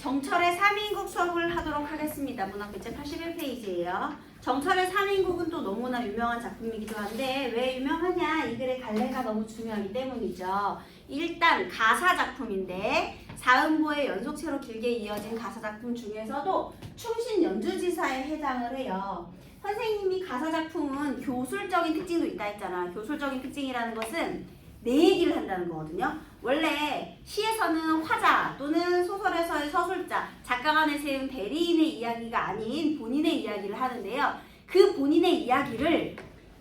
정철의 3인국 수업을 하도록 하겠습니다. 문학교재 81페이지예요. 정철의 3인국은 또 너무나 유명한 작품이기도 한데 왜 유명하냐? 이 글의 갈래가 너무 중요하기 때문이죠. 일단 가사 작품인데 사음보의 연속체로 길게 이어진 가사 작품 중에서도 충신 연주지사에 해당을 해요. 선생님이 가사 작품은 교술적인 특징도 있다 했잖아. 교술적인 특징이라는 것은 내 얘기를 한다는 거거든요. 원래 시에서는 화자 또는 소설에서의 서술자, 작가가 내세운 대리인의 이야기가 아닌 본인의 이야기를 하는데요. 그 본인의 이야기를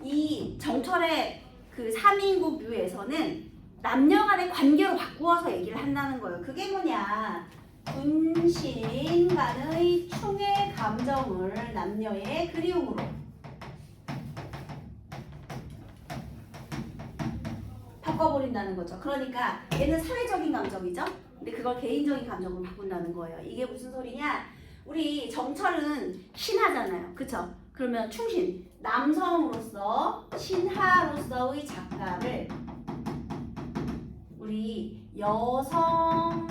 이 정철의 그 3인국 류에서는 남녀 간의 관계로 바꾸어서 얘기를 한다는 거예요. 그게 뭐냐? 군신 간의 충의 감정을 남녀의 그리움으로 바꿔버린다는 거죠. 그러니까 얘는 사회적인 감정이죠. 근데 그걸 개인적인 감정으로 바꾼다는 거예요. 이게 무슨 소리냐? 우리 정철은 신하잖아요. 그쵸? 그러면 충신, 남성으로서 신하로서의 작가를 우리 여성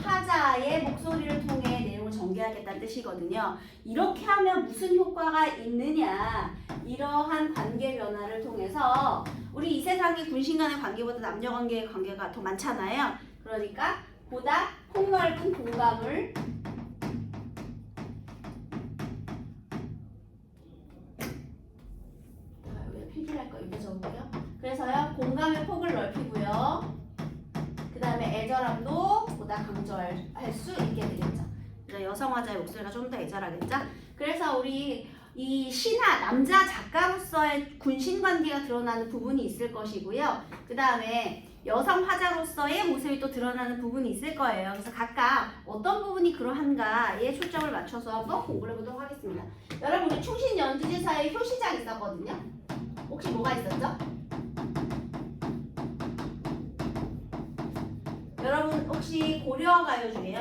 화자의 목소리를 통해 내용을 전개하겠다는 뜻이거든요. 이렇게 하면 무슨 효과가 있느냐? 이러한 관계 변화를 통해서 우리 이 세상의 군신 간의 관계보다 남녀 관계의 관계가 더 많잖아요. 그러니까 보다 폭넓은 공감을 여기다 필기를 할 거 이거 적을게요. 그래서요 공감의 폭을 넓히고요. 그 다음에 애절함도 보다 강조할 수 있게 되겠죠. 여성 화자의 목소리가 좀 더 애절하겠죠. 그래서 우리 이 신하, 남자 작가로서의 군신 관계가 드러나는 부분이 있을 것이고요. 그 다음에 여성 화자로서의 모습이 또 드러나는 부분이 있을 거예요. 그래서 각각 어떤 부분이 그러한가에 초점을 맞춰서 한번 공부를 해보도록 하겠습니다. 여러분, 우리 충신 연주지사의 효시장 있었거든요. 혹시 뭐가 있었죠? 여러분 혹시 고려가요 중에요?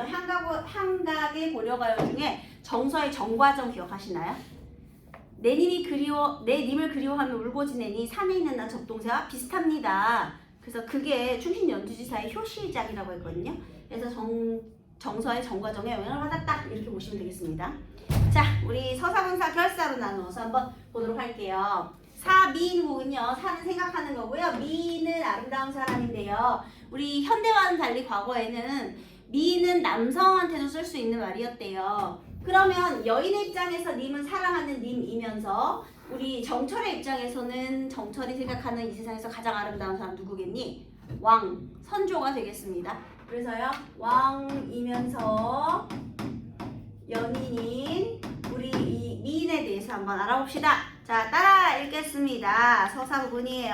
향각의 고려가요 중에 정서의 정과정 기억하시나요? 내 님을 그리워하며 울고 지내니 산에 있는 나 접동새와 비슷합니다. 그래서 그게 충신 연주지사의 효시작이라고 했거든요. 그래서 정서의 정과정에 영향을 받았다. 이렇게 보시면 되겠습니다. 자, 우리 서사분사 결사로 나누어서 한번 보도록 할게요. 사미인국은요, 사는 생각하는 거고요. 미인은 아름다운 사람인데요. 우리 현대와는 달리 과거에는 미인은 남성한테도 쓸 수 있는 말이었대요. 그러면 여인의 입장에서 님은 사랑하는 님이면서 우리 정철의 입장에서는 정철이 생각하는 이 세상에서 가장 아름다운 사람 누구겠니? 왕, 선조가 되겠습니다. 그래서요, 왕이면서 연인인 우리 이 미인에 대해서 한번 알아봅시다. 자, 따라 읽겠습니다. 서사 부분이에요.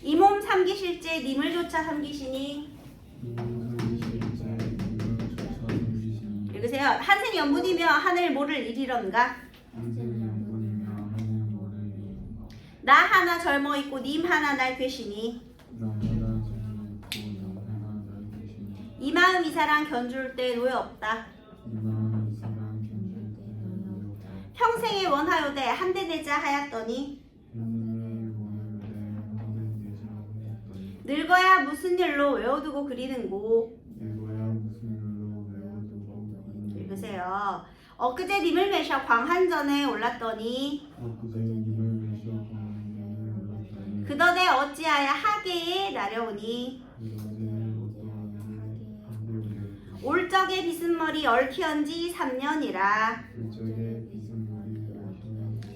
이 몸 삼기실제 님을 조차 삼기시니. 읽으세요. 한생 연분이며 하늘 모를 일이런가. 나 하나 젊어 있고 님 하나 날 괴시니. 이 마음 이 사랑 견줄 때 노여 없다. 평생에 원하요대 한대 되자 하였더니. 늙어야 무슨 일로 외워두고 그리는고. 읽으세요. 엊그제 님을 매셔 광한전에 올랐더니. 그더대 어찌하여 하계에 나려오니. 올적의 비스머리 얽히언지 3년이라.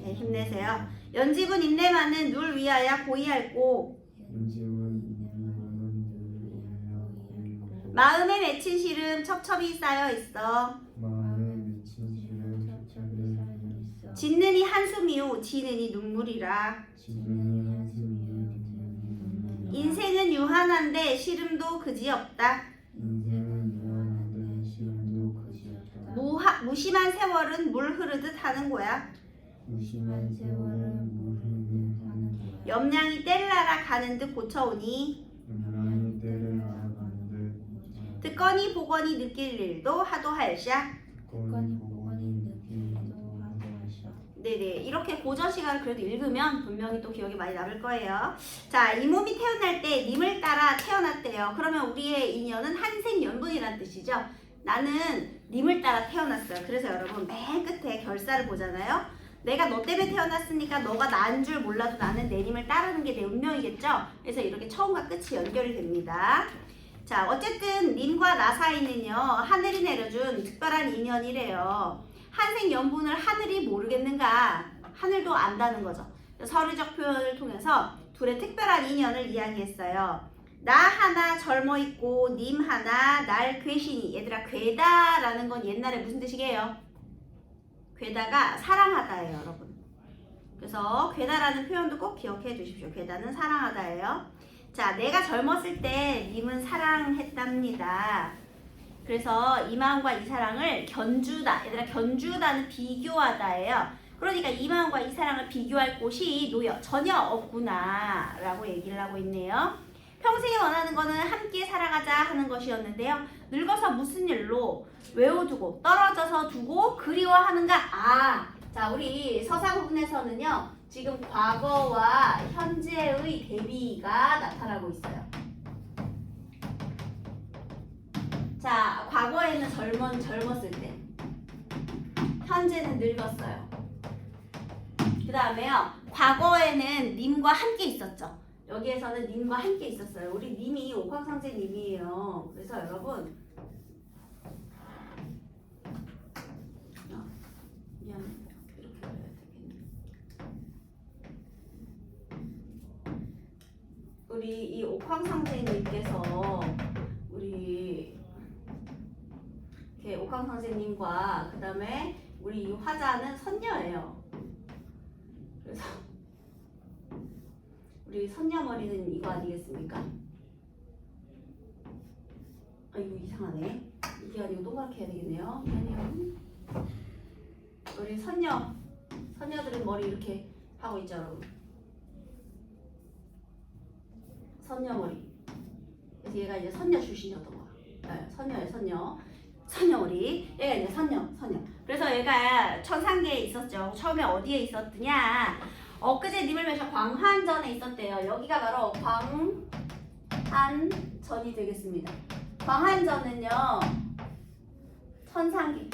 네, 힘내세요. 연집은 인내만은 눌 위하여 고이할고. 마음에 맺힌 시름 첩첩이 쌓여 있어. 짓느니 한숨이요 지느니 눈물이라. 인생은 유한한데 시름도 그지없다. 무심한 세월은 물 흐르듯 하는 거야. 염량이 때를 알아 가는 듯 고쳐오니. 듣거니 보거니 느낄 일도 하도 할샤. 네네, 이렇게 고전 시간을 그래도 읽으면 분명히 또 기억이 많이 남을 거예요. 자, 이 몸이 태어날 때 님을 따라 태어났대요. 그러면 우리의 인연은 한생연분이란 뜻이죠. 나는 님을 따라 태어났어요. 그래서 여러분 맨 끝에 결사를 보잖아요. 내가 너 때문에 태어났으니까 너가 나인 줄 몰라도 나는 내 님을 따르는 게 내 운명이겠죠? 그래서 이렇게 처음과 끝이 연결이 됩니다. 자, 어쨌든 님과 나 사이는요, 하늘이 내려준 특별한 인연이래요. 한생연분을 하늘이 모르겠는가? 하늘도 안다는 거죠. 서류적 표현을 통해서 둘의 특별한 인연을 이야기했어요. 나 하나 젊어 있고 님 하나 날 괴신이. 얘들아, 괴다라는 건 옛날에 무슨 뜻이게요? 괴다가 사랑하다예요, 여러분. 그래서 괴다라는 표현도 꼭 기억해 주십시오. 괴다는 사랑하다예요. 자, 내가 젊었을 때 님은 사랑했답니다. 그래서 이 마음과 이 사랑을 견주다. 얘들아, 견주다는 비교하다예요. 그러니까 이 마음과 이 사랑을 비교할 곳이 전혀 없구나 라고 얘기를 하고 있네요. 평생에 원하는 거는 함께 살아가자 하는 것이었는데요. 늙어서 무슨 일로 외워두고 떨어져서 두고 그리워하는가? 자, 우리 서사 부분에서는요, 지금 과거와 현재의 대비가 나타나고 있어요. 자, 과거에는 젊었을 때, 현재는 늙었어요. 그 다음에요, 과거에는 님과 함께 있었죠. 여기에서는 님과 함께 있었어요. 우리 님이 옥황상제 님이에요. 그래서 여러분, 미안해요. 이렇게 그려야 되겠네. 우리 이 옥황상제 님께서 우리 이렇게 옥황상제 님과 그 다음에 우리 이 화자는 선녀예요. 그래서 우리 선녀머리는 이거 아니겠습니까? 이거 이상하네. 이게 아니고 동그랗게 해야 되겠네요. 아니요. 우리 선녀들은 머리 이렇게 하고 있죠, 여러분. 선녀머리. 그래서 얘가 이제 선녀 출신이었던 거야. 네, 선녀예요, 선녀머리. 얘가 이제 선녀. 그래서 얘가 천상계에 있었죠. 처음에 어디에 있었느냐? 엊그제 님을 뵈서 광한전에 있었대요. 여기가 바로 광한전이 되겠습니다. 광한전은요, 천상계의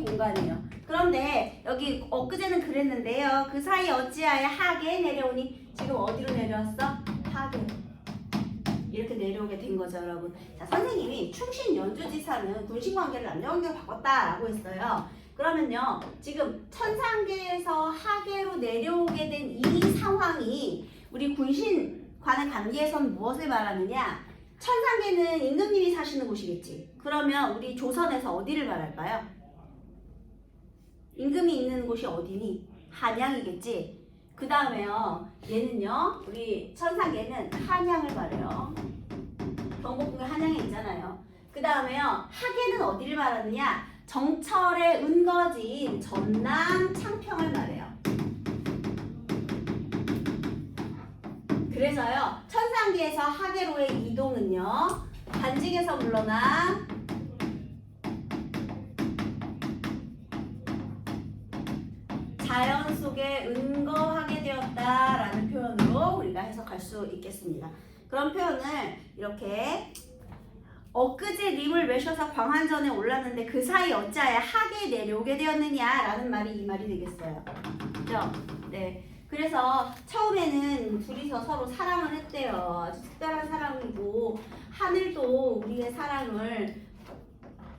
공간이에요. 그런데 여기 엊그제는 그랬는데요. 그 사이 어찌하여 하계에 내려오니 지금 어디로 내려왔어? 하계. 이렇게 내려오게 된 거죠, 여러분. 자, 선생님이 충신 연주지사는 군신관계를 남녀관계로 바꿨다라고 했어요. 그러면요, 지금 천상계에서 하계로 내려오게 된 이 상황이 우리 군신과의 관계에선 무엇을 말하느냐? 천상계는 임금님이 사시는 곳이겠지. 그러면 우리 조선에서 어디를 말할까요? 임금이 있는 곳이 어디니? 한양이겠지. 그 다음에요, 얘는요, 우리 천상계는 한양을 말해요. 경복궁에 한양에 있잖아요. 그 다음에요, 하계는 어디를 말하느냐? 정철의 은거지인 전남 창평을 말해요. 그래서요, 천상계에서 하계로의 이동은요, 관직에서 물러나 자연 속에 은거하게 되었다라는 표현으로 우리가 해석할 수 있겠습니다. 그런 표현을 이렇게 엊그제 님을 외셔서 광한전에 올랐는데 그 사이 어찌하여 하계에 내려오게 되었느냐라는 말이 이 말이 되겠어요. 그죠? 네. 그래서 처음에는 둘이서 서로 사랑을 했대요. 아주 특별한 사랑이고 하늘도 우리의 사랑을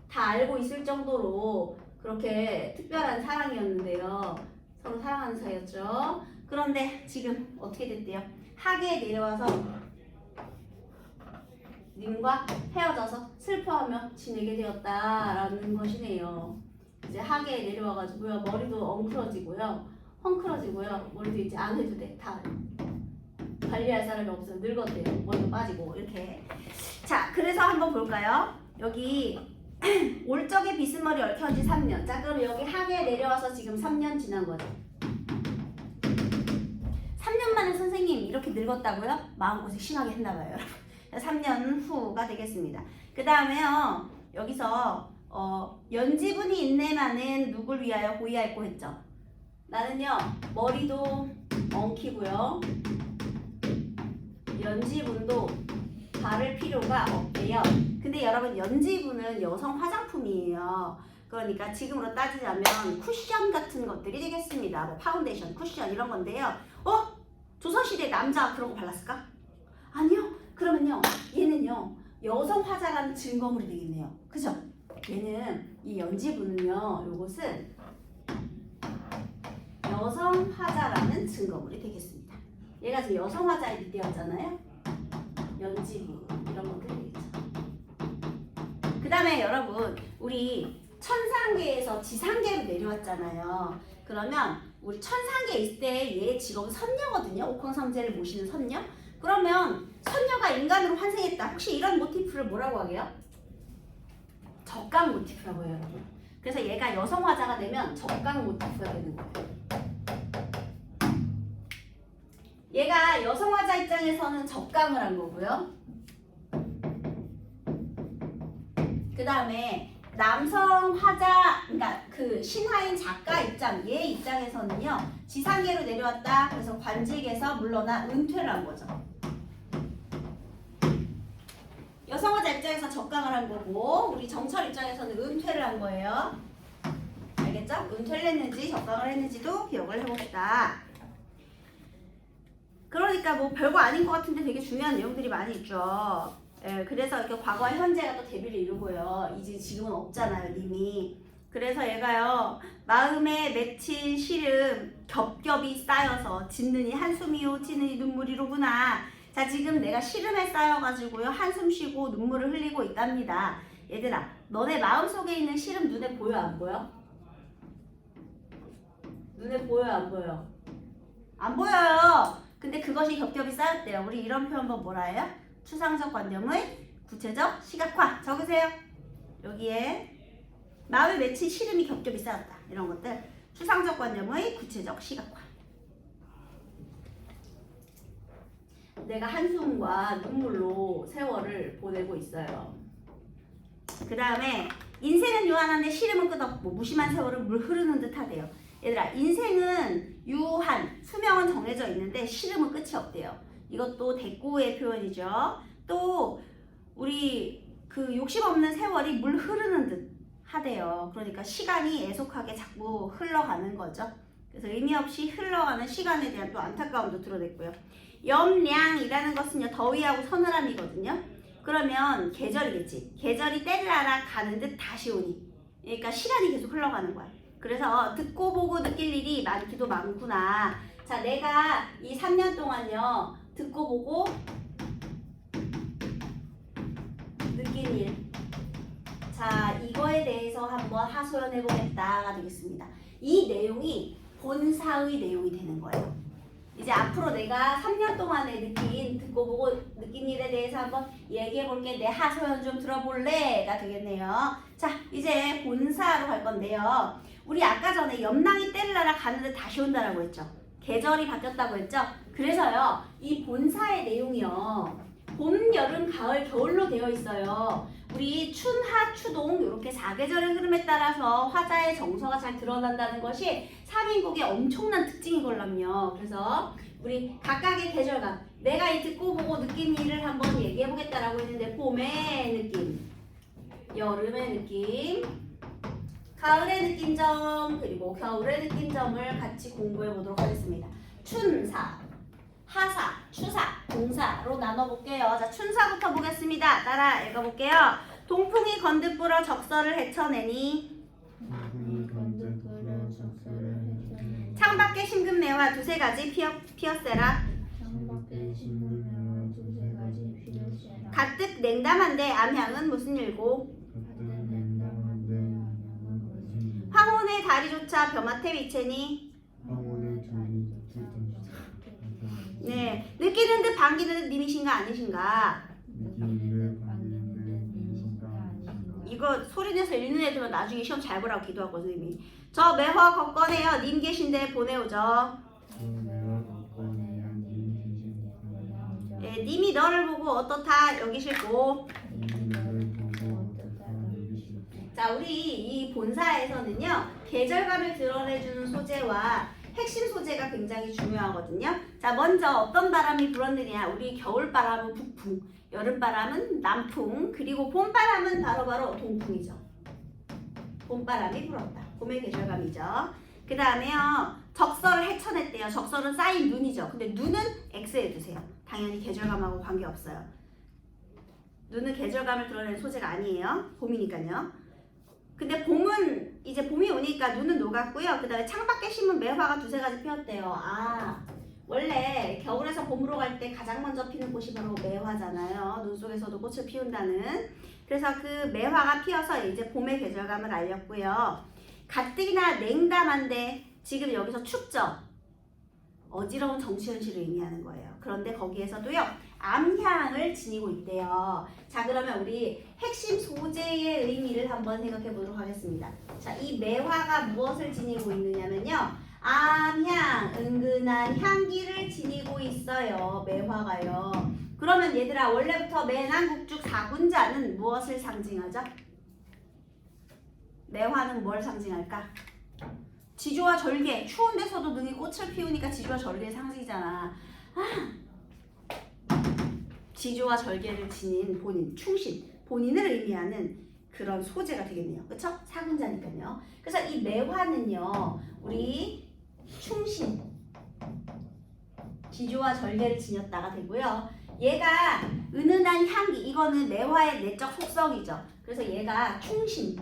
다 알고 있을 정도로 그렇게 특별한 사랑이었는데요. 서로 사랑하는 사이였죠. 그런데 지금 어떻게 됐대요? 하계에 내려와서 님과 헤어져서 슬퍼하며 지내게 되었다라는 것이네요. 이제 하계에 내려와가지고요, 머리도 엉클어지고요, 헝클어지고요, 머리도 이제 안 해도 돼. 다 관리할 사람이 없어요. 늙었대요. 머리도 빠지고 이렇게. 자, 그래서 한번 볼까요? 여기 올적의 비스머리 얽혀온 지 3년. 자, 그럼 여기 하계에 내려와서 지금 3년 지난 거죠. 3년 만에 선생님 이렇게 늙었다고요? 마음고생 심하게 했나봐요, 여러분. 3년 후가 되겠습니다. 그 다음에요, 여기서 연지분이 있네만은 누굴 위하여 호의하였고 했죠. 나는요, 머리도 엉키고요, 연지분도 발을 피 필요가 없대요. 근데 여러분 연지부는 여성 화장품이에요. 그러니까 지금으로 따지자면 쿠션 같은 것들이 되겠습니다. 뭐 파운데이션, 쿠션 이런 건데요. 조선시대 남자가 그런 거 발랐을까? 아니요. 그러면요. 얘는요. 여성 화자라는 증거물이 되겠네요. 그죠? 얘는 이 연지부는요. 요것은 여성 화자라는 증거물이 되겠습니다. 얘가 지금 여성 화자에 빗대었잖아요. 연지부 이런 것들이 되겠죠. 그 다음에 여러분 우리 천상계에서 지상계로 내려왔잖아요. 그러면 우리 천상계에 있을 때 얘 직업은 선녀거든요. 옥황상제를 모시는 선녀. 그러면 선녀가 인간으로 환생했다. 혹시 이런 모티프를 뭐라고 하게요? 적강 모티프라고 해요, 여러분. 그래서 얘가 여성 화자가 되면 적강 모티프가 되는 거예요. 얘가 여성 화자 입장에서는 적강을 한 거고요. 그 다음에 남성 화자, 그러니까 그 신하인 작가 입장, 얘 입장에서는요. 지상계로 내려왔다. 그래서 관직에서 물러나 은퇴를 한 거죠. 여성 화자 입장에서 적강을 한 거고 우리 정철 입장에서는 은퇴를 한 거예요. 알겠죠? 은퇴를 했는지 적강을 했는지도 기억을 해봅시다. 그러니까 뭐 별거 아닌 것 같은데 되게 중요한 내용들이 많이 있죠. 예, 그래서 이렇게 과거와 현재가 또 대비를 이루고요. 이제 지금은 없잖아요, 님이. 그래서 얘가요, 마음에 맺힌 시름 겹겹이 쌓여서 짓느니 한숨이요, 찌느니 눈물이로구나. 자, 지금 내가 시름에 쌓여가지고요, 한숨 쉬고 눈물을 흘리고 있답니다. 얘들아, 너네 마음속에 있는 시름 눈에 보여, 안 보여? 눈에 보여요, 안 보여요? 안 보여요. 근데 그것이 겹겹이 쌓였대요. 우리 이런 표현 한번 뭐라 해요? 추상적 관념의 구체적 시각화. 적으세요. 여기에 마음에 맺힌 시름이 겹겹이 쌓였다. 이런 것들. 추상적 관념의 구체적 시각화. 내가 한숨과 눈물로 세월을 보내고 있어요. 그 다음에 인생은 유한한데 시름은 끝없고 무심한 세월은 물 흐르는 듯 하대요. 얘들아, 인생은 유한, 수명은 정해져 있는데 시름은 끝이 없대요. 이것도 대꾸의 표현이죠. 또 우리 그 욕심 없는 세월이 물 흐르는 듯 하대요. 그러니까 시간이 애속하게 자꾸 흘러가는 거죠. 그래서 의미 없이 흘러가는 시간에 대한 또 안타까움도 드러냈고요. 염량이라는 것은요, 더위하고 서늘함이거든요. 그러면 계절이겠지. 계절이 때를 알아 가는 듯 다시 오니. 그러니까 시간이 계속 흘러가는 거야. 그래서 듣고 보고 느낄 일이 많기도 많구나. 자, 내가 이 3년 동안요, 듣고 보고 느낀 일. 자, 이거에 대해서 한번 하소연해 보겠다가 되겠습니다. 이 내용이 본사의 내용이 되는 거예요. 이제 앞으로 내가 3년 동안에 듣고 보고 느낀 일에 대해서 한번 얘기해 볼게. 내 하소연 좀 들어볼래가 되겠네요. 자, 이제 본사로 갈 건데요. 우리 아까 전에 염랑이 때를 알아 가는데 다시 온다라고 했죠. 계절이 바뀌었다고 했죠. 그래서요, 이 본사의 내용이요, 봄, 여름, 가을, 겨울로 되어 있어요. 우리 춘, 하, 추동 이렇게 4계절의 흐름에 따라서 화자의 정서가 잘 드러난다는 것이 3인국의 엄청난 특징이걸랑요. 그래서 우리 각각의 계절감, 내가 이 듣고 보고 느낀 일을 한번 얘기해 보겠다라고 했는데, 봄의 느낌, 여름의 느낌, 가을의 느낌점, 그리고 겨울의 느낌점을 같이 공부해 보도록 하겠습니다. 춘사, 하사, 추사, 동사로 나눠볼게요. 자, 춘사부터 보겠습니다. 따라 읽어볼게요. 동풍이 건듯 불어 적설을 헤쳐내니 창밖에 심금매와 두세 가지 피었세라. 가뜩 냉담한데 암향은 무슨 일고 황혼의 다리조차 벼맡에 위체니. 네, 느끼는 듯 반기는 듯 님이신가 아니신가? 이거 소리 내서 읽는 애들은 나중에 시험 잘 보라고 기도하거든요. 이미. 저 매화 걷거네요. 님 계신데 보내오죠. 네, 님이 너를 보고 어떻다 여기실고. 자, 우리 이 본사에서는요, 계절감을 드러내주는 소재와 핵심 소재가 굉장히 중요하거든요. 자, 먼저 어떤 바람이 불었느냐. 우리 겨울바람은 북풍, 여름바람은 남풍, 그리고 봄바람은 바로바로 동풍이죠. 봄바람이 불었다. 봄의 계절감이죠. 그 다음에요. 적설을 헤쳐냈대요. 적설은 쌓인 눈이죠. 근데 눈은 X에 두세요. 당연히 계절감하고 관계없어요. 눈은 계절감을 드러내는 소재가 아니에요. 봄이니까요. 근데 봄은 이제 봄이 오니까 눈은 녹았고요. 그 다음에 창밖에 심은 매화가 두세 가지 피었대요. 아, 원래 겨울에서 봄으로 갈 때 가장 먼저 피는 꽃이 바로 매화잖아요. 눈 속에서도 꽃을 피운다는. 그래서 그 매화가 피어서 이제 봄의 계절감을 알렸고요. 가뜩이나 냉담한데 지금 여기서 춥죠? 어지러운 정치 현실을 의미하는 거예요. 그런데 거기에서도요. 암향을 지니고 있대요. 자, 그러면 우리 핵심 소재의 의미를 한번 생각해 보도록 하겠습니다. 자, 이 매화가 무엇을 지니고 있느냐면요. 암향, 은근한 향기를 지니고 있어요. 매화가요. 그러면 얘들아, 원래부터 매난국죽 4군자는 무엇을 상징하죠? 매화는 뭘 상징할까? 지조와 절개. 추운 데서도 능히 꽃을 피우니까 지조와 절개의 상징이잖아. 지조와 절개를 지닌 본인, 충신, 본인을 의미하는 그런 소재가 되겠네요. 그쵸? 사군자니까요. 그래서 이 매화는요, 우리 충신, 지조와 절개를 지녔다가 되고요. 얘가 은은한 향기, 이거는 매화의 내적 속성이죠. 그래서 얘가 충신,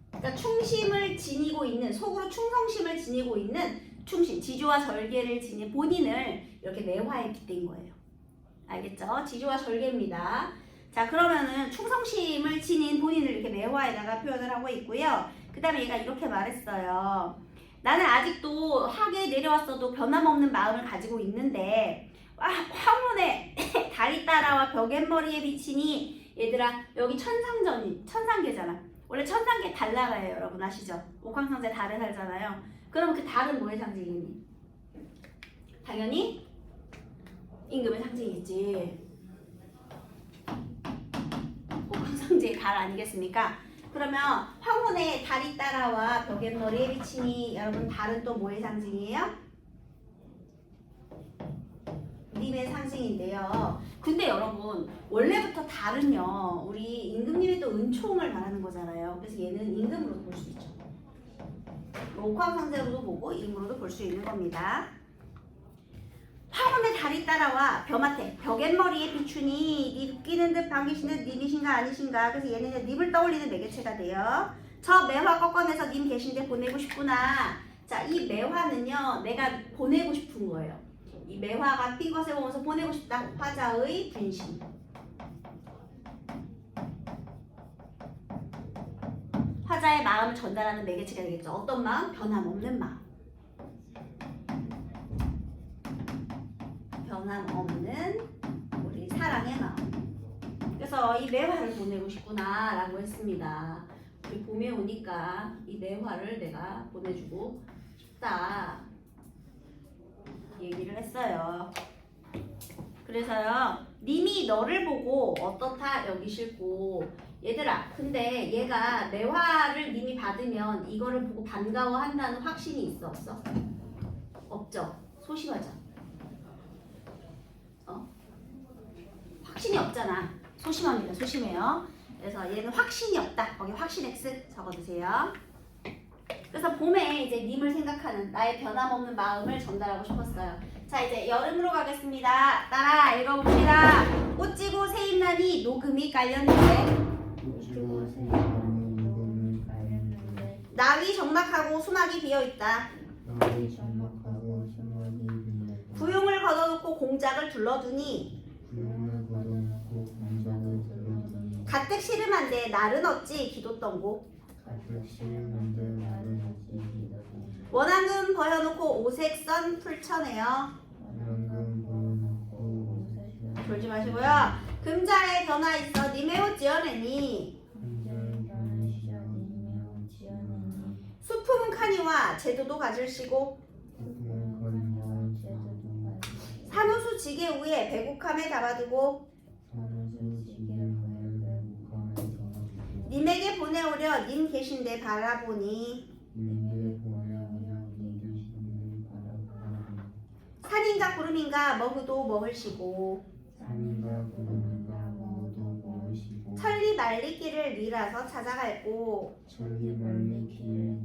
그러니까 충심을 지니고 있는, 속으로 충성심을 지니고 있는 충신, 지조와 절개를 지닌 본인을 이렇게 매화에 빗댄 거예요. 알겠죠? 지조와 절개입니다. 자, 그러면은 충성심을 지닌 본인을 이렇게 매화에다가 표현을 하고 있고요. 그 다음에 얘가 이렇게 말했어요. 나는 아직도 학에 내려왔어도 변함없는 마음을 가지고 있는데 황혼의 달이 따라와 벽앤머리에 비치니 얘들아, 여기 천상계잖아. 원래 천상계 달나라예요. 여러분 아시죠? 옥황상제 달에 살잖아요. 그러면 그 달은 뭐의 상징이니? 당연히 임금의 상징이지. 옥황상제의 달 아니겠습니까? 그러면 황혼의 달이 따라와 벽앤머리에 비치니 여러분 달은 또 뭐의 상징이에요? 님의 상징인데요. 근데 여러분 원래부터 달은요 우리 임금님이 또 은총을 바라는 거잖아요. 그래서 얘는 임금으로도 볼 수 있죠. 옥황상제로도 보고 임으로도 볼 수 있는 겁니다. 황혼의 달이 따라와 벼맡에 벽앤머리에 비추니 니 웃기는 듯 반기시는 듯 님이신가 아니신가. 그래서 얘는 님을 떠올리는 매개체가 돼요. 저 매화 꺾어내서 님 계신데 보내고 싶구나. 자, 이 매화는요 내가 보내고 싶은 거예요. 이 매화가 핀 것을 보면서 보내고 싶다. 화자의 분심. 화자의 마음을 전달하는 매개체가 되겠죠. 어떤 마음? 변함없는 마음. 변함없는 우리 사랑의 마음. 그래서 이 매화를 보내고 싶구나 라고 했습니다. 우리 봄에 오니까 이 매화를 내가 보내주고 싶다 얘기를 했어요. 그래서요 님이 너를 보고 어떻다 여기실고. 얘들아, 근데 얘가 매화를 님이 받으면 이거를 보고 반가워한다는 확신이 있어 없어? 없죠. 소심하죠. 확신이 없잖아. 소심합니다. 소심해요. 그래서 얘는 확신이 없다. 거기 확신 X 적어주세요. 그래서 봄에 이제 님을 생각하는 나의 변함없는 마음을 전달하고 싶었어요. 자, 이제 여름으로 가겠습니다. 따라 읽어봅시다. 꽃 지고 새잎나니 녹음이 깔렸는데 낙이 적막하고 수막이 비어있다. 구용을 걷어놓고 공작을 둘러두니 가뜩 시름한데 날은 어찌 기도떤고. 원앙금 버여놓고 오색선 풀쳐내요. 졸지 마시고요. 금자에 변화 있어 님의 옷 지어내니 수품은 카니와 제도도 가질시고 산호수 지게 위에 배국함에 담아두고 님에게 보내오려 님 계신데 바라보니 산인가 구름인가 먹어도 먹을시고 산인가 구름인가 먹어도 먹으시고 천리 말리 길을 밀어서 찾아갈고 천리 멀리 길을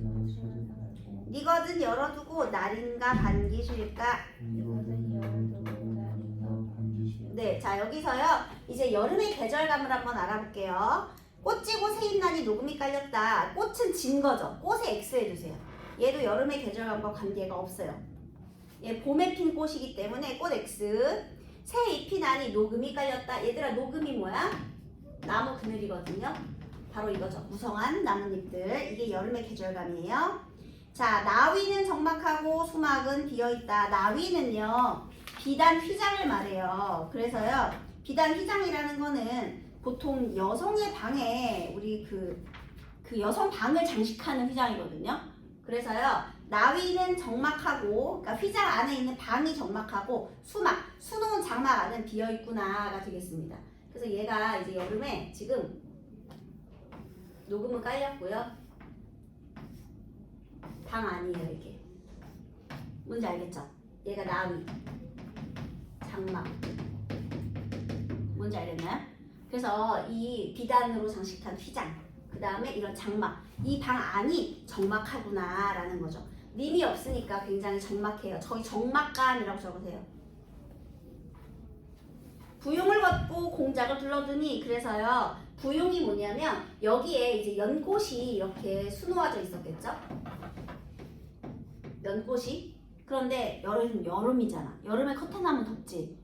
이어서 찾아가고 니거든 열어두고 날인가 반기실까. 이거든 열어두고 날인가 반기시고 네, 자 여기서요 이제 여름의 계절감을 한번 알아볼게요. 꽃지고 새잎난이 녹음이 깔렸다. 꽃은 진 거죠. 꽃에 X 해주세요. 얘도 여름의 계절감과 관계가 없어요. 얘 봄에 핀 꽃이기 때문에 꽃 X. 새잎이 나니 녹음이 깔렸다. 얘들아 녹음이 뭐야? 나무 그늘이거든요. 바로 이거죠. 무성한 나뭇잎들. 이게 여름의 계절감이에요. 자, 나위는 적막하고 수막은 비어있다. 나위는요 비단 휘장을 말해요. 그래서요 비단 휘장이라는 거는 보통 여성의 방에 우리 그 여성 방을 장식하는 휘장이거든요. 그래서요 나위는 적막하고 그러니까 휘장 안에 있는 방이 적막하고 수막 수놓은 장막 안은 비어있구나가 되겠습니다. 그래서 얘가 이제 여름에 지금 녹음은 깔렸고요. 방 아니에요 이게. 뭔지 알겠죠? 얘가 나위 장막 뭔지 알겠나요? 그래서 이 비단으로 장식한 휘장 그 다음에 이런 장막 이 방 안이 적막하구나 라는 거죠. 님이 없으니까 굉장히 적막해요. 저희 적막감이라고 적으세요. 부용을 걷고 공작을 둘러두니 그래서요 부용이 뭐냐면 여기에 이제 연꽃이 이렇게 수놓아져 있었겠죠? 연꽃이. 그런데 여름이잖아. 여름에 커튼하면 덥지.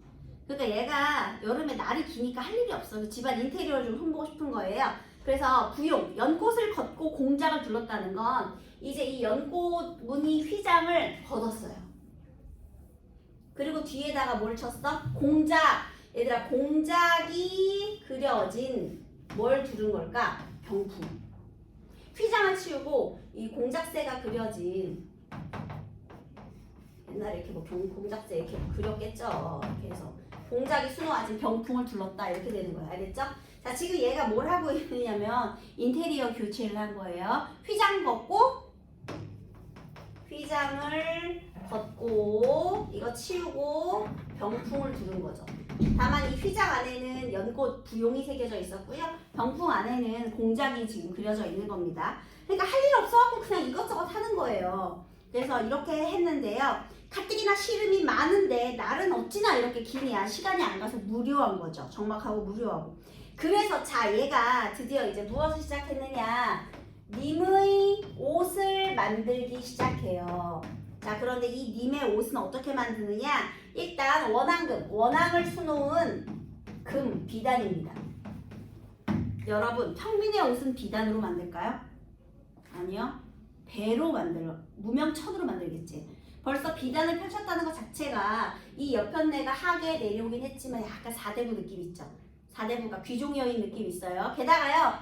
그러니까 얘가 여름에 날이 기니까 할 일이 없어. 집안 인테리어를 좀 흠보고 싶은 거예요. 그래서 부용, 연꽃을 걷고 공작을 둘렀다는 건 이제 이 연꽃 무늬 휘장을 걷었어요. 그리고 뒤에다가 뭘 쳤어? 공작. 얘들아 공작이 그려진 뭘 두른 걸까? 병풍. 휘장을 치우고 이 공작새가 그려진 옛날에 이렇게 뭐 공작새 이렇게 그렸겠죠. 이렇게 해서 공작이 수놓아진 병풍을 둘렀다 이렇게 되는 거예요. 알겠죠? 자 지금 얘가 뭘 하고 있느냐면 인테리어 교체를 한 거예요. 휘장을 걷고 이거 치우고 병풍을 두른 거죠. 다만 이 휘장 안에는 연꽃 부용이 새겨져 있었고요. 병풍 안에는 공작이 지금 그려져 있는 겁니다. 그러니까 할 일 없어갖고 그냥 이것저것 하는 거예요. 그래서 이렇게 했는데요. 가뜩이나 시름이 많은데 날은 어찌나 이렇게 기냐. 시간이 안 가서 무료한 거죠. 적막하고 무료하고. 그래서 자 얘가 드디어 이제 무엇을 시작했느냐. 님의 옷을 만들기 시작해요. 자 그런데 이 님의 옷은 어떻게 만드느냐. 일단 원앙을 수놓은 금 비단입니다. 여러분 평민의 옷은 비단으로 만들까요? 아니요. 배로 만들어 무명천으로 만들겠지. 벌써 비단을 펼쳤다는 것 자체가 이 옆편내가 하계 내려오긴 했지만 약간 사대부 느낌 있죠. 사대부가 귀족 여인 느낌 있어요. 게다가요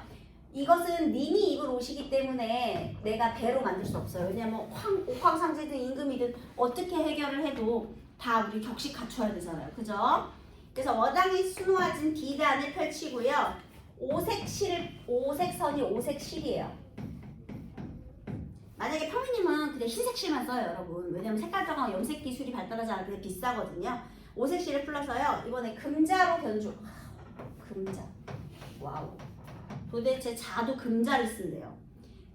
이것은 님이 입을 옷이기 때문에 내가 배로 만들 수 없어요. 왜냐면 옥황상제든 임금이든 어떻게 해결을 해도 다 우리 격식 갖춰야 되잖아요. 그죠? 그래서 원앙이 수놓아진 비단을 펼치고요. 오색선이 오색실이에요. 만약에 평민님은 그냥 흰색 실만 써요 여러분. 왜냐면 색깔적으로 염색 기술이 발달하지 않는데 비싸거든요. 오색 실을 풀러서요 이번에 금자로 변주. 금자. 와우. 도대체 자도 금자를 쓴대요.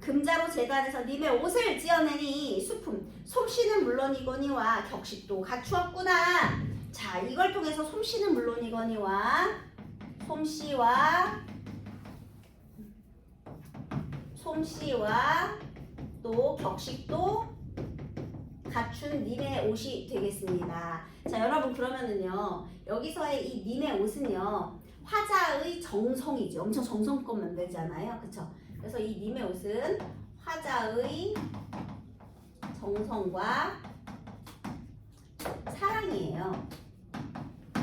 금자로 재단해서 님의 옷을 지어내니 수품 솜씨는 물론이거니와 격식도 갖추었구나. 자 이걸 통해서 솜씨는 물론이거니와 솜씨와 또 격식도 갖춘 님의 옷이 되겠습니다. 자 여러분 그러면은요 여기서의 이 님의 옷은요 화자의 정성이죠. 엄청 정성껏 만들잖아요. 그쵸? 그래서 이 님의 옷은 화자의 정성과 사랑이에요.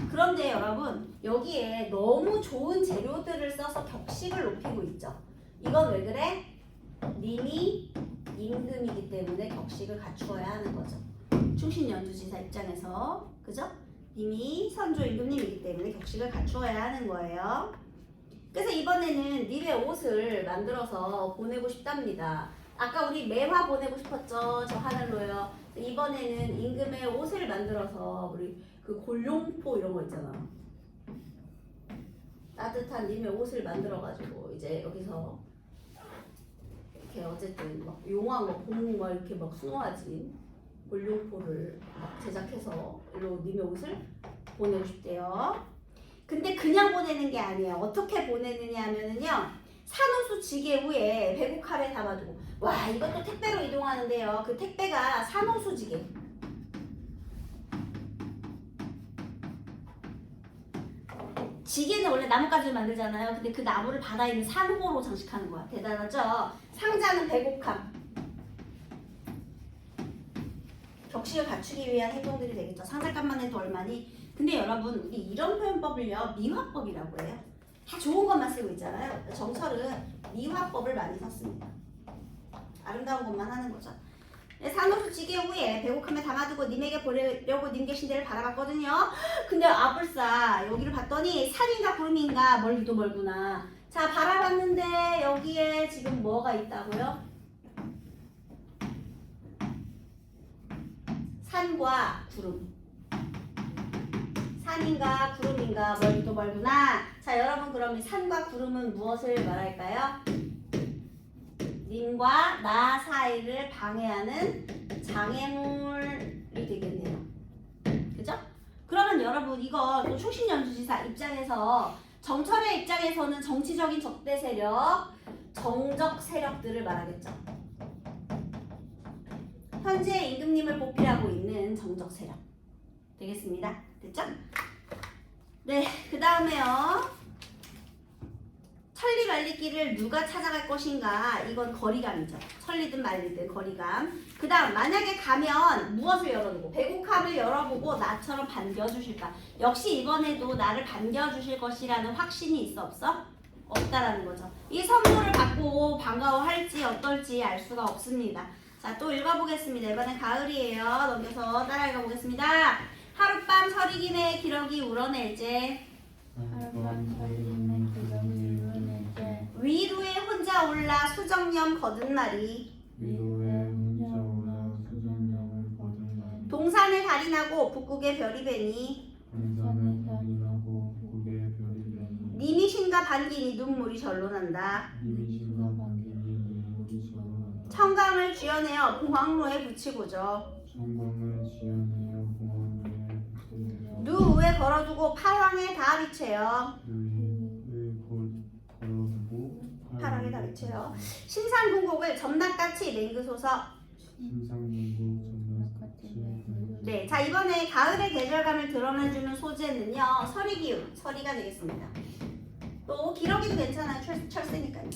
그런데 여러분 여기에 너무 좋은 재료들을 써서 격식을 높이고 있죠. 이건 왜 그래? 님이 임금이기 때문에 격식을 갖추어야 하는 거죠. 충신연두지사 입장에서 그죠? 님이 선조 임금님이기 때문에 격식을 갖추어야 하는 거예요. 그래서 이번에는 님의 옷을 만들어서 보내고 싶답니다. 아까 우리 매화 보내고 싶었죠? 저 하늘로요. 이번에는 임금의 옷을 만들어서 우리 그 골룡포 이런 거 있잖아. 따뜻한 님의 옷을 만들어가지고 이제 여기서 이렇게 어쨌든 막 용왕 막 봄 막 이렇게 막 숭어하지 골룡포를 막 제작해서 일로 님의 옷을 보내고 싶대요. 근데 그냥 보내는 게 아니에요. 어떻게 보내느냐 하면은요. 산호수 지게 후에 배국칼에 담아두고 와 이것도 택배로 이동하는데요. 그 택배가 산호수 지게 지게는 원래 나뭇가지를 만들잖아요. 근데 그 나무를 바다에 있는 산호로 장식하는 거야. 대단하죠? 상자는 배곡함. 격식을 갖추기 위한 행동들이 되겠죠. 상자값만 해도 얼마니? 근데 여러분 우리 이런 표현법을요. 미화법이라고 해요. 다 좋은 것만 쓰고 있잖아요. 정철은 미화법을 많이 썼습니다. 아름다운 것만 하는 거죠. 산호수 지게 후에 배곡함에 담아두고 님에게 보내려고 님 계신 데를 바라봤거든요. 근데 아불싸 여기를 봤더니 산인가 구름인가 멀기도 멀구나. 자 바라봤는데 여기에 지금 뭐가 있다고요? 산과 구름. 산인가 구름인가 멀기도 멀구나. 자 여러분 그럼 산과 구름은 무엇을 말할까요? 님과 나 사이를 방해하는 장애물이 되겠네요. 그죠? 그러면 여러분 이거 또 충신연주지사 입장에서 정철의 입장에서는 정치적인 적대 세력, 정적 세력들을 말하겠죠. 현재 임금님을 보필하고 있는 정적 세력 되겠습니다. 됐죠? 네, 그 다음에요. 천리 말리기를 누가 찾아갈 것인가? 이건 거리감이죠. 천리든 말리든 거리감. 그 다음 만약에 가면 무엇을 열어두고 배곡함을 열어보고 나처럼 반겨주실까? 역시 이번에도 나를 반겨주실 것이라는 확신이 있어 없어? 없다라는 거죠. 이 선물을 받고 반가워할지 어떨지 알 수가 없습니다. 자, 또 읽어보겠습니다. 이번엔 가을이에요. 넘겨서 따라 읽어보겠습니다. 하룻밤 서리김에 기러기 울어낼제 위로에 혼자 올라 수정염 거둔 말이 동산을 달인하고 북극의 별이 뵈니 님이신가 반기니 눈물이 절로 난다. 청강을 쥐어내어 봉황로에 붙이고죠. 누 위에 걸어두고 팔왕에 다 비채요. 팔왕에 다 비채요. 신상궁곡을 점낙같이 맹그소서. 네, 자 이번에 가을의 계절감을 드러내주는 소재는요. 서리기운, 서리가 되겠습니다. 또 기러기도 괜찮아요. 철새니까요.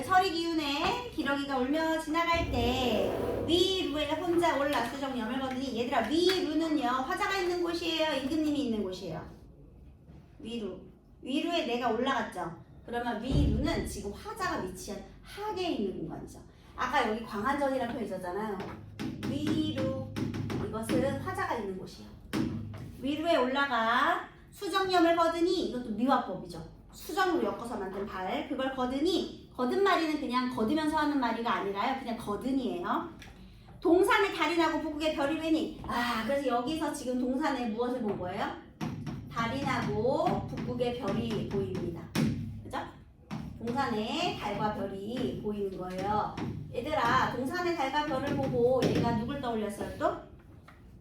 서리 기운에 기러기가 울며 지나갈 때 위루에 혼자 올라 수정염을 거두니 얘들아 위루는요 화자가 있는 곳이에요. 임금님이 있는 곳이에요. 위루에 내가 올라갔죠. 그러면 위루는 지금 화자가 위치한 하계에 있는 공간이죠. 아까 여기 광안전이라는 표현이 있었잖아요. 위루 이것은 화자가 있는 곳이에요. 위루에 올라가 수정염을 거두니 이것도 미화법이죠. 수정으로 엮어서 만든 발 그걸 거두니 거든 말이는 그냥 거두면서 하는 말이가 아니라요. 그냥 거든이에요. 동산에 달인하고 북극의 별이 뵈니 그래서 여기서 지금 동산에 무엇을 본 거예요? 달인하고 북극의 별이 보입니다. 그죠? 동산에 달과 별이 보이는 거예요. 얘들아 동산에 달과 별을 보고 얘가 누굴 떠올렸어요 또?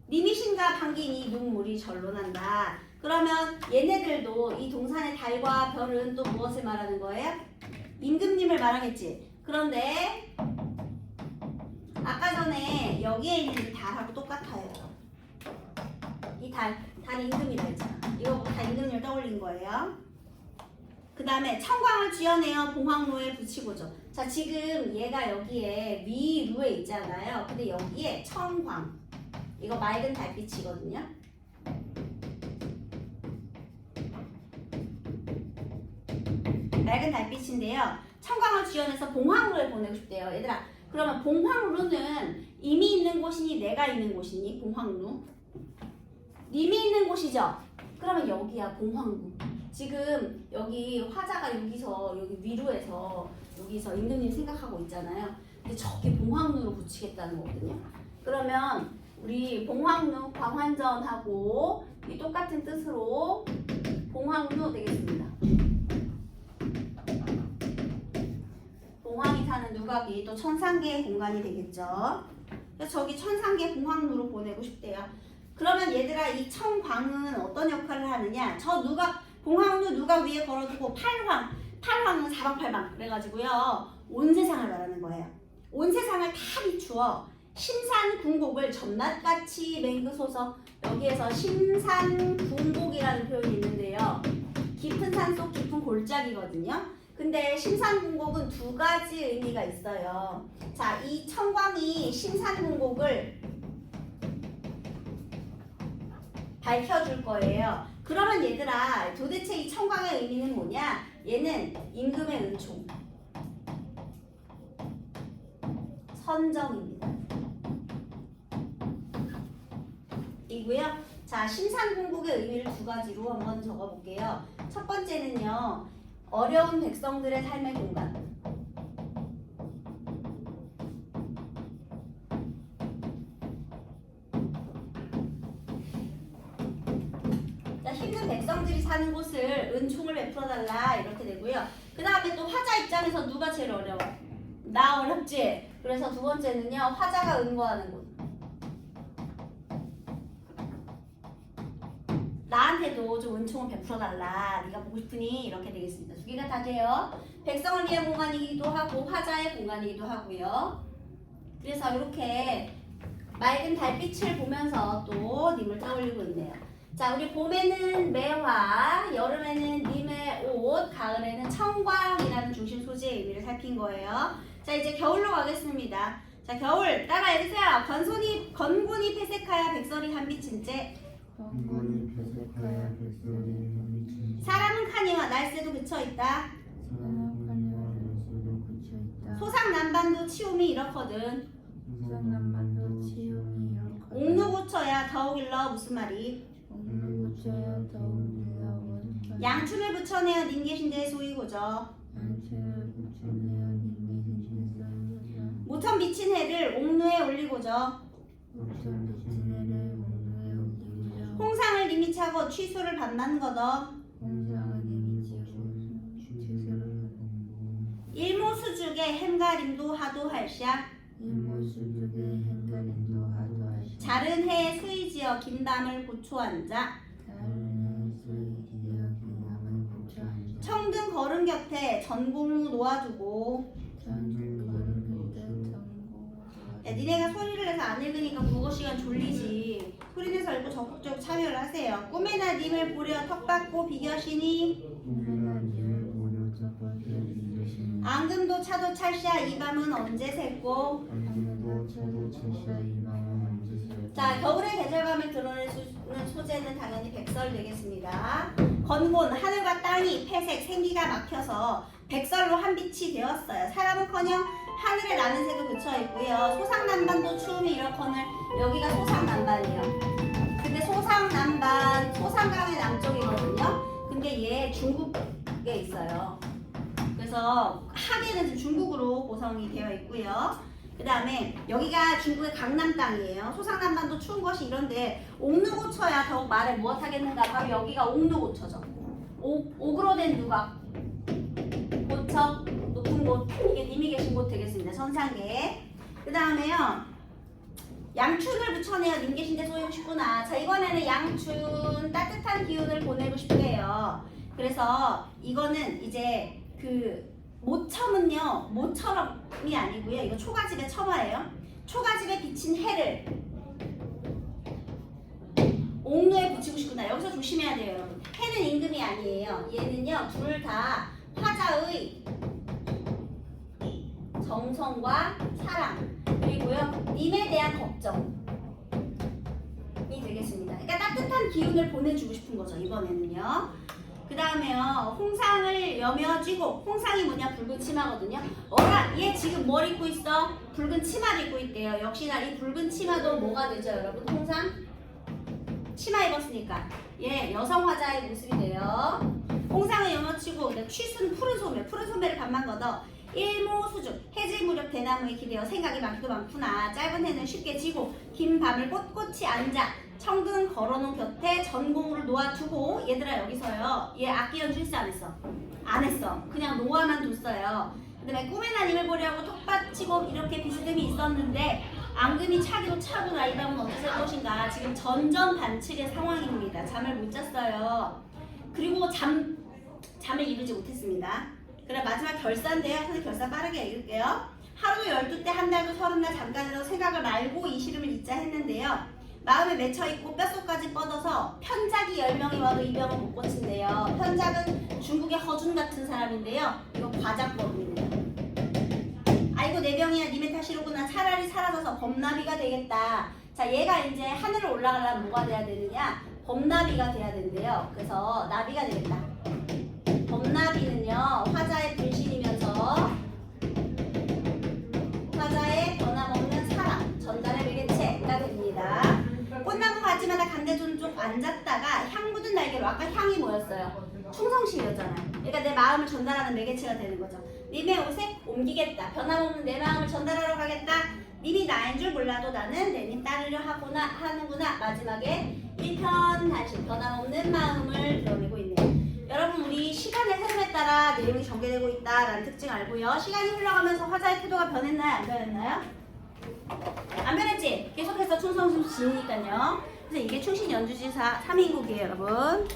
님이신가 반기니 눈물이 절로 난다. 그러면 얘네들도 이 동산의 달과 별은 또 무엇을 말하는 거예요? 임금님을 말하겠지. 그런데 아까 전에 여기에 있는 이 달하고 똑같아요. 이 달 임금이라 했잖아. 이거 다 임금님을 떠올린 거예요. 그 다음에 청광을 쥐어내어 봉황로에 붙이고죠. 자 지금 얘가 여기에 위루에 있잖아요. 근데 여기에 청광 이거 맑은 달빛이거든요. 맑은 달빛인데요. 청광을 쥐어내서 봉황루에 보내고 싶대요. 얘들아 그러면 봉황루는 이미 있는 곳이니 내가 있는 곳이니 봉황루 님이 있는 곳이죠. 그러면 여기야 봉황루. 지금 여기 화자가 여기서 여기 위루에서 여기서 임금님 생각하고 있잖아요. 근데 저기 봉황루로 붙이겠다는 거거든요. 그러면 우리 봉황루 광환전하고 이 똑같은 뜻으로 봉황루 되겠습니다. 봉황이 사는 누각이 또 천상계의 공간이 되겠죠. 그래서 저기 천상계 봉황루로 보내고 싶대요. 그러면 얘들아 이 청광은 어떤 역할을 하느냐? 저 누각 봉황루 누각 위에 걸어두고 팔황은 사방팔방 그래가지고요 온 세상을 말하는 거예요. 온 세상을 다 비추어 심산궁곡을 전낮같이 맹그소서. 여기에서 심산궁곡이라는 표현이 있는데요. 깊은 산속 깊은 골짜기거든요. 근데 심산궁곡은 두 가지 의미가 있어요. 자, 이 청광이 심산궁곡을 밝혀줄 거예요. 그러면 얘들아 도대체 이 청광의 의미는 뭐냐? 얘는 임금의 은총, 선정입니다. 이고요. 자, 심산궁곡의 의미를 두 가지로 한번 적어볼게요. 첫 번째는요. 어려운 백성들의 삶의 공간. 자, 힘든 백성들이 사는 곳을 은총을 베풀어달라 이렇게 되고요. 그 다음에 또 화자 입장에서 누가 제일 어려워? 나 어렵지? 그래서 두 번째는요. 화자가 은거하는 곳. 나한테도 좀 은총을 베풀어달라. 네가 보고 싶으니 이렇게 되겠습니다. 두 개가 다 돼요. 백성을 위한 공간이기도 하고 화자의 공간이기도 하고요. 그래서 이렇게 맑은 달빛을 보면서 또 님을 떠올리고 있네요. 자, 우리 봄에는 매화, 여름에는 님의 옷, 가을에는 청광이라는 중심 소재의 의미를 살핀 거예요. 자, 이제 겨울로 가겠습니다. 자, 겨울 따라해주세요. 건곤이 폐색하여 백설이 한빛인 채 건곤이 폐색하여 백설이 한빛인 채 사람은 카니와 날새도 그쳐있다. 사람은 카니와 날새도 그쳐있다. 소상난반도 치움이 이렇거든. 소상난반도 치움이 이렇거든. 옥루고쳐야 더욱 일러 무슨 말이? 옥루고쳐야 더욱 일러 무슨 말이? 양춘을 붙여내어 님 계신 데 소이고죠. 양춘을 붙여내어 님 계신 데 소이고죠. 모천 비친 해를 옥루에 올리고죠. 모천 비친 해를 옥루에 올리고죠. 홍상을 님이 차고 취수를 받는 거더. 홍상은 님이 차고 취수를 받고 일모수죽의 햄가림도 하도 할샤. 일모수죽의 행가림도 하도 하시. 자른 해에 수이지어 긴담을 고초한자. 다른 해수의 기억 기남을 고쳐 앉아. 청등 거른 곁에 전공우 놓아두고. 전중 거른 곁에 전공. 야, 니네가 소리를 내서 안 읽으니까 국어 시간 졸리지. 소리 내서 읽고 적극적으로 참여를 하세요. 꿈에나 님을 보려 턱받고 비겨시니. 꿈에나 님을 보려 첫 비겨시니. 앙금도 차도 찰샤 이 밤은 언제 샜고. 안금도 차도 찰샤 이 밤은 언제 새. 자, 겨울의 계절감을 드러내는 소재는 당연히 백설 되겠습니다. 건곤, 하늘과 땅이 폐색, 생기가 막혀서 백설로 한 빛이 되었어요. 사람은커녕 하늘에 나는 새도 그쳐있고요. 소상난반도 추움이 이렇거늘. 여기가 소상난반이에요. 근데 소상강의 남쪽이거든요. 근데 얘 중국에 있어요. 그래서 하계는 지금 중국으로 구성이 되어 있고요. 그 다음에 여기가 중국의 강남 땅이에요. 소상난반도 추운 것이 이런데 옥루고쳐야 더욱 말을 무엇하겠는가. 바로 여기가 옥루고쳐죠. 옥으로 된 누각, 고쳐, 높은 곳, 이게 님이 계신 곳 되겠습니다. 천상계. 그 다음에요. 양춘을 붙여내어 님 계신 데 쏘이고 싶구나. 자, 이번에는 양춘 따뜻한 기운을 보내고 싶대요. 그래서 이거는 이제 그 모첨은요, 모처럼이 아니고요. 이거 초가집의 첨화예요. 초가집에 비친 해를 옥루에 붙이고 싶구나. 여기서 조심해야 돼요, 여러분. 해는 임금이 아니에요. 얘는요, 둘 다 화자의 정성과 사랑, 그리고요, 님에 대한 걱정이 되겠습니다. 그러니까 따뜻한 기운을 보내주고 싶은 거죠, 이번에는요. 그 다음에요, 홍상을 여며쥐고, 홍상이 뭐냐? 붉은 치마거든요. 어라, 얘 지금 뭘 입고 있어? 붉은 치마를 입고 있대요. 역시나 이 붉은 치마도 뭐가 되죠, 여러분? 홍상? 치마 입었으니까 얘 여성 화자의 모습이 돼요. 홍상을 여며쥐고, 취수는 푸른 소매, 푸른 소매를 반만 걷어 일모수주 해질무렵 대나무에 기대어 생각이 많기도 많구나. 짧은 해는 쉽게 지고 긴 밤을 꼿꼿이 앉아 청근 걸어놓은 곁에 전공을 놓아두고. 얘들아 여기서요, 얘 악기 연주했어 안 했어? 안 했어. 그냥 놓아만 뒀어요. 그 다음에 꿈의 나님을 보려고 톡받치고 이렇게 비스듬히 있었는데 앙금이 차기도 차구나. 이 밤은 어떻게 살 것인가. 지금 전전반측의 상황입니다. 잠을 못 잤어요. 그리고 잠을 이루지 못했습니다. 그래 마지막 결사인데요. 선생님 결사 빠르게 읽을게요. 하루도 12때 한 달도 30날 잠깐이라도 생각을 말고 이 시름을 잊자 했는데요. 마음에 맺혀있고 뼛속까지 뻗어서 편작이 10명이 와도 이 병은 못 고친대요. 편작은 중국의 허준 같은 사람인데요. 이거 과작법입니다. 아이고 내 병이야 님의 탓이로구나. 차라리 사라져서 범나비가 되겠다. 자 얘가 이제 하늘을 올라가려면 뭐가 돼야 되느냐? 범나비가 돼야 된대요. 그래서 나비가 되겠다. 범나비는요 화자의 분신이면서 화자의 변함없는 사랑, 전달의 매개체가 됩니다. 꽃나무 가지마다 간대조는 좀 앉았다가 향 묻은 날개로, 아까 향이 뭐였어요? 충성심이었잖아요. 그러니까 내 마음을 전달하는 매개체가 되는 거죠. 님의 옷에 옮기겠다. 변함없는 내 마음을 전달하러 가겠다. 님이 나인 줄 몰라도 나는 내님 따르려 하는구나. 마지막에 일편단심, 변함없는 마음을 드러내고 있네요. 여러분 우리 시간의 흐름에 따라 내용이 전개되고 있다라는 특징 알고요. 시간이 흘러가면서 화자의 태도가 변했나요? 안 변했나요? 안 변했지? 계속해서 충성심 지니까요. 그래서 이게 충신 연주지사 3인국이에요 여러분.